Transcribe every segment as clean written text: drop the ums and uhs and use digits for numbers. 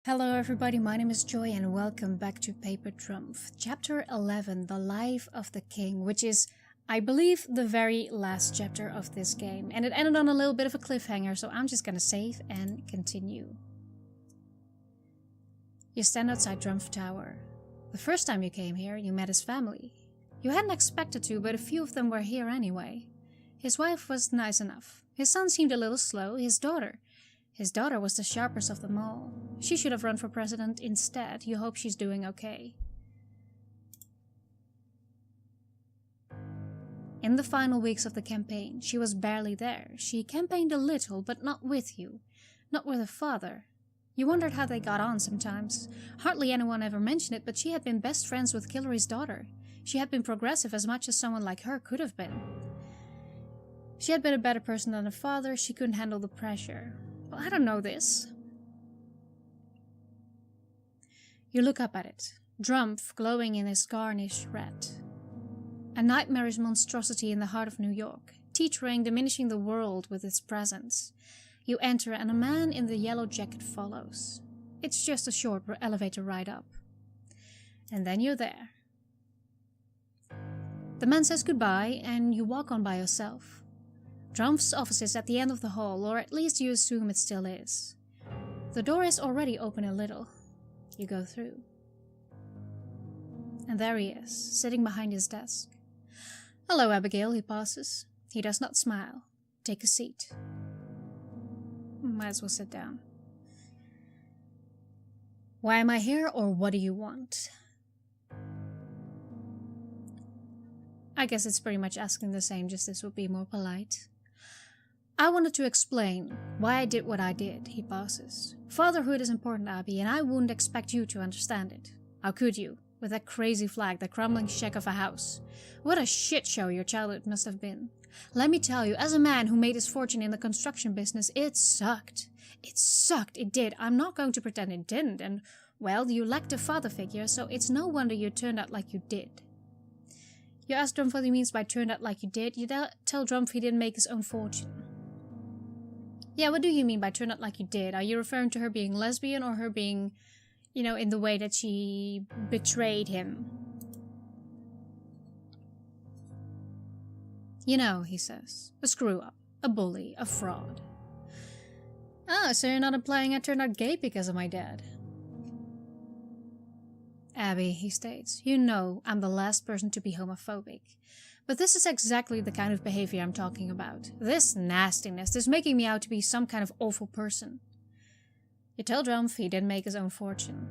Hello everybody, my name is Joy and welcome back to Paper Drumpf. Chapter 11, The Life of the King, which is, I believe, the very last chapter of this game. And it ended on a little bit of a cliffhanger, so I'm just gonna save and continue. You stand outside Drumpf Tower. The first time you came here, you met his family. You hadn't expected to, but a few of them were here anyway. His wife was nice enough. His son seemed a little slow. His daughter was the sharpest of them all. She should have run for president instead. You hope she's doing okay. In the final weeks of the campaign, she was barely there. She campaigned a little, but not with you. Not with her father. You wondered how they got on sometimes. Hardly anyone ever mentioned it, but she had been best friends with Hillary's daughter. She had been progressive as much as someone like her could have been. She had been a better person than her father. She couldn't handle the pressure. Well, I don't know this. You look up at it, Drumpf glowing in his garnished red. A nightmarish monstrosity in the heart of New York, teetering, diminishing the world with its presence. You enter and a man in the yellow jacket follows. It's just a short elevator ride up. And then you're there. The man says goodbye and you walk on by yourself. Drumpf's office is at the end of the hall, or at least you assume it still is. The door is already open a little. You go through. And there he is, sitting behind his desk. "Hello, Abigail," he passes. He does not smile. "Take a seat." Might as well sit down. "Why am I here, or what do you want?" I guess it's pretty much asking the same, just this would be more polite. "I wanted to explain why I did what I did," he pauses. "Fatherhood is important, Abby, and I wouldn't expect you to understand it. How could you, with that crazy flag, that crumbling shack of a house? What a shit show your childhood must have been. Let me tell you, as a man who made his fortune in the construction business, it sucked. It sucked, it did. I'm not going to pretend it didn't, and, well, you lacked a father figure, so it's no wonder you turned out like you did." You ask Drumpf what he means by turned out like you did. You tell Drumpf he didn't make his own fortune. "Yeah, what do you mean by turned out like you did? Are you referring to her being lesbian or her being, in the way that she betrayed him?" He says, "a screw-up, a bully, a fraud." "Oh, so you're not implying I turned out gay because of my dad?" "Abby," he states, "you know I'm the last person to be homophobic. But this is exactly the kind of behavior I'm talking about. This nastiness, this making me out to be some kind of awful person." You tell Drumpf he didn't make his own fortune.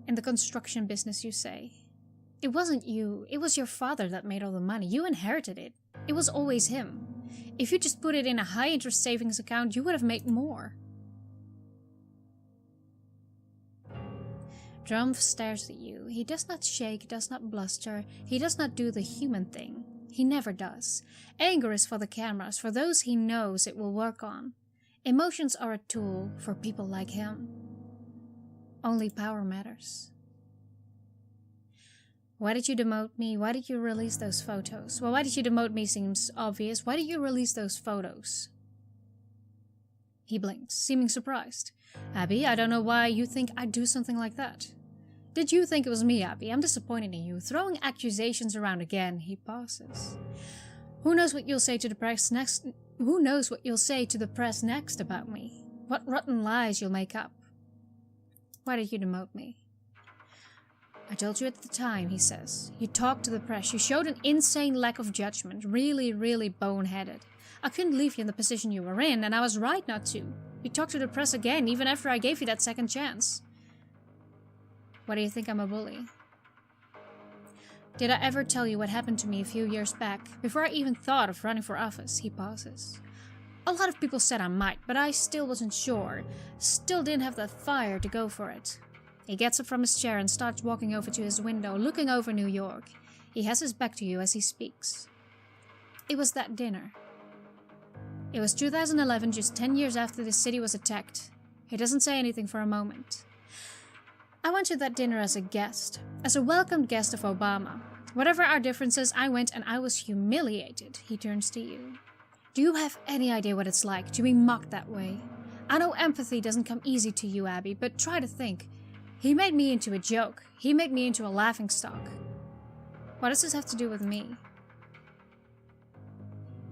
"In the construction business, you say. It wasn't you, it was your father that made all the money. You inherited it. It was always him. If you just put it in a high-interest savings account, you would have made more." Drumpf stares at you. He does not shake, does not bluster. He does not do the human thing. He never does. Anger is for the cameras, for those he knows it will work on. Emotions are a tool for people like him. Only power matters. "Why did you demote me? Why did you release those photos?" "Well, why did you demote me seems obvious. Why did you release those photos?" He blinks, seeming surprised. "Abby, I don't know why you think I'd do something like that." "Did you think it was me, Abby? I'm disappointed in you. Throwing accusations around again." He pauses. Who knows what you'll say to the press next? Who knows what you'll say to the press next about me? What rotten lies you'll make up?" "Why did you demote me?" "I told you at the time," he says. "You talked to the press. You showed an insane lack of judgment. Really, really boneheaded. I couldn't leave you in the position you were in, and I was right not to. You talked to the press again, even after I gave you that second chance." "Why do you think I'm a bully?" "Did I ever tell you what happened to me a few years back, before I even thought of running for office?" He pauses. "A lot of people said I might, but I still wasn't sure. Still didn't have that fire to go for it." He gets up from his chair and starts walking over to his window, looking over New York. He has his back to you as he speaks. "It was that dinner. It was 2011, just 10 years after the city was attacked." He doesn't say anything for a moment. "I went to that dinner as a guest, as a welcomed guest of Obama. Whatever our differences, I went and I was humiliated." He turns to you. "Do you have any idea what it's like to be mocked that way? I know empathy doesn't come easy to you, Abby, but try to think. He made me into a joke. He made me into a laughingstock. What does this have to do with me?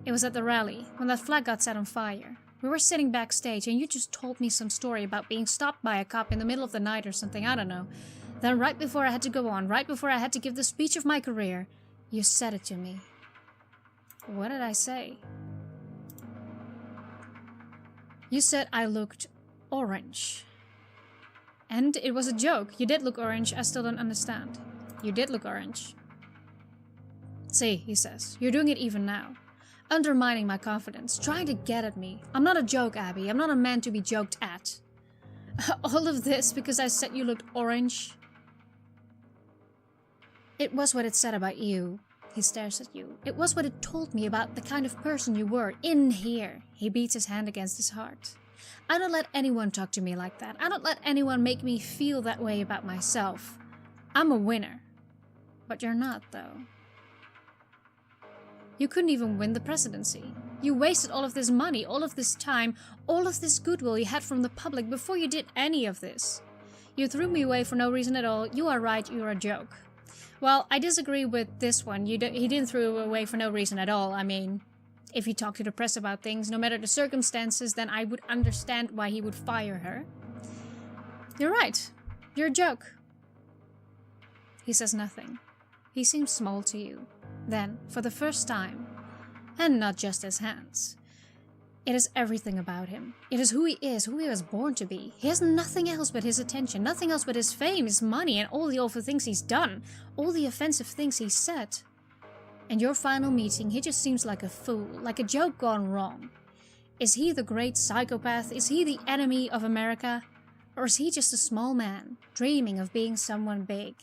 It was at the rally, when that flag got set on fire. We were sitting backstage and you just told me some story about being stopped by a cop in the middle of the night or something, I don't know. Then right before I had to go on, right before I had to give the speech of my career, you said it to me. What did I say? You said I looked orange. And it was a joke. You did look orange, I still don't understand. You did look orange. See, he says, you're doing it even now. Undermining my confidence, trying to get at me. I'm not a joke, Abby. I'm not a man to be joked at. All of this because I said you looked orange. It was what it said about you. He stares at you. It was what it told me about the kind of person you were in here. He beats his hand against his heart. I don't let anyone talk to me like that. I don't let anyone make me feel that way about myself. I'm a winner. But you're not, though. You couldn't even win the presidency. You wasted all of this money, all of this time, all of this goodwill you had from the public before you did any of this. You threw me away for no reason at all. You are right, you're a joke. Well, I disagree with this one. He didn't throw you away for no reason at all. I mean, if you talk to the press about things, no matter the circumstances, then I would understand why he would fire her. You're right. You're a joke. He says nothing. He seems small to you. Then, for the first time, and not just his hands, it is everything about him. It is who he was born to be. He has nothing else but his attention, nothing else but his fame, his money, and all the awful things he's done, all the offensive things he's said. In your final meeting, he just seems like a fool, like a joke gone wrong. Is he the great psychopath? Is he the enemy of America? Or is he just a small man, dreaming of being someone big?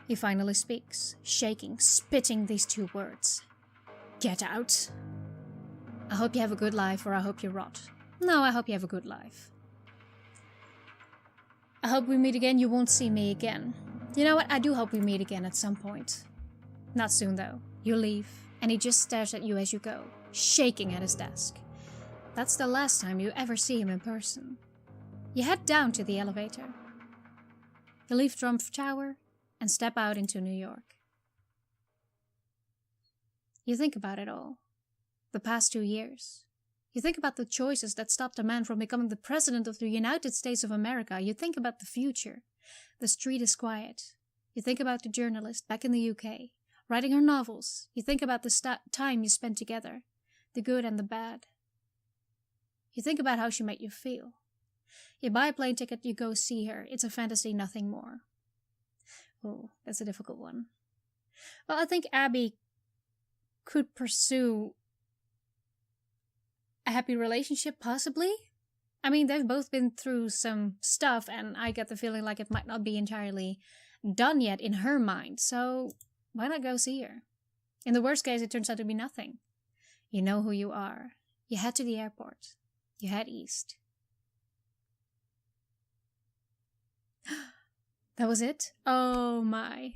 He finally speaks, shaking, spitting these two words. Get out. I hope you have a good life, or I hope you rot. No, I hope you have a good life. I hope we meet again. You won't see me again. You know what? I do hope we meet again at some point. Not soon, though. You leave, and he just stares at you as you go, shaking at his desk. That's the last time you ever see him in person. You head down to the elevator. You leave Drumpf Tower and step out into New York. You think about it all. The past 2 years. You think about the choices that stopped a man from becoming the President of the United States of America. You think about the future. The street is quiet. You think about the journalist back in the UK, writing her novels. You think about the time you spent together, the good and the bad. You think about how she made you feel. You buy a plane ticket, you go see her. It's a fantasy, nothing more. Oh, that's a difficult one. Well, I think Abby could pursue a happy relationship, possibly. I mean, they've both been through some stuff, and I get the feeling like it might not be entirely done yet in her mind. So, why not go see her? In the worst case, it turns out to be nothing. You know who you are. You head to the airport. You head east. That was it? Oh my.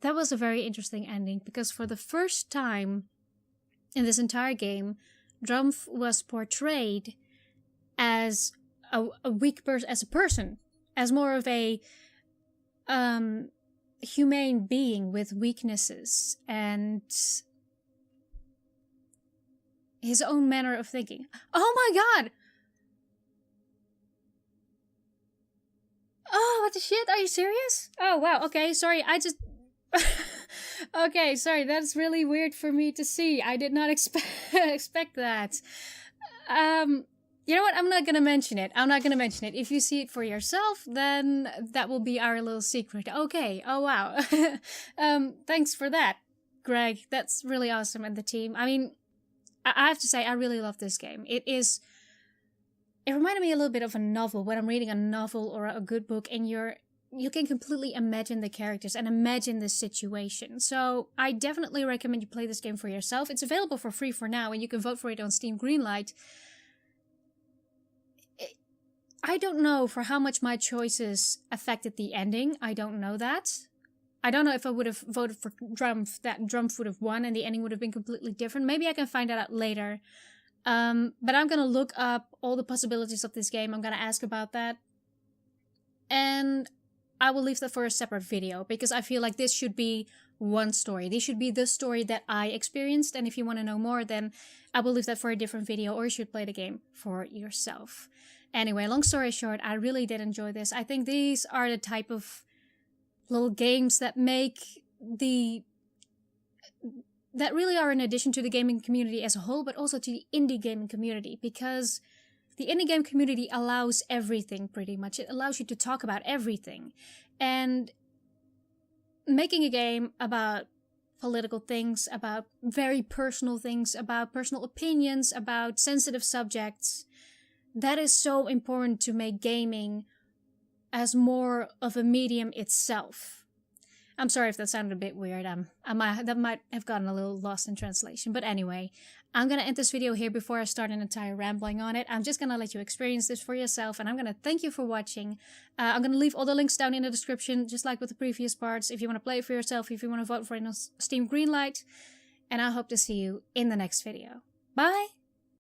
That was a very interesting ending, because for the first time in this entire game, Drumpf was portrayed as a weak person, as a person, as more of a humane being with weaknesses and his own manner of thinking. Oh my god! Oh, what the shit? Are you serious? Oh, wow. Okay, sorry. Okay, sorry. That's really weird for me to see. I did not expect that. You know what? I'm not gonna mention it. If you see it for yourself, then that will be our little secret. Okay. Oh, wow. Thanks for that, Greg. That's really awesome, and the team. I mean, I have to say, I really love this game. It reminded me a little bit of a novel, when I'm reading a novel or a good book, and you can completely imagine the characters and imagine the situation. So I definitely recommend you play this game for yourself. It's available for free for now, and you can vote for it on Steam Greenlight. I don't know for how much my choices affected the ending. I don't know that. I don't know if I would have voted for Drumpf, that Drumpf would have won and the ending would have been completely different. Maybe I can find that out later. But I'm gonna look up all the possibilities of this game. I'm gonna ask about that. And I will leave that for a separate video, because I feel like this should be one story. This should be the story that I experienced, and if you want to know more, then I will leave that for a different video, or you should play the game for yourself. Anyway, long story short, I really did enjoy this. I think these are the type of little games that that really are an addition to the gaming community as a whole, but also to the indie gaming community, because the indie game community allows everything, pretty much. It allows you to talk about everything. And making a game about political things, about very personal things, about personal opinions, about sensitive subjects, that is so important to make gaming as more of a medium itself. I'm sorry if that sounded a bit weird. That might have gotten a little lost in translation. But anyway, I'm going to end this video here before I start an entire rambling on it. I'm just going to let you experience this for yourself, and I'm going to thank you for watching. I'm going to leave all the links down in the description, just like with the previous parts, if you want to play it for yourself, if you want to vote for it on Steam Greenlight. And I hope to see you in the next video. Bye!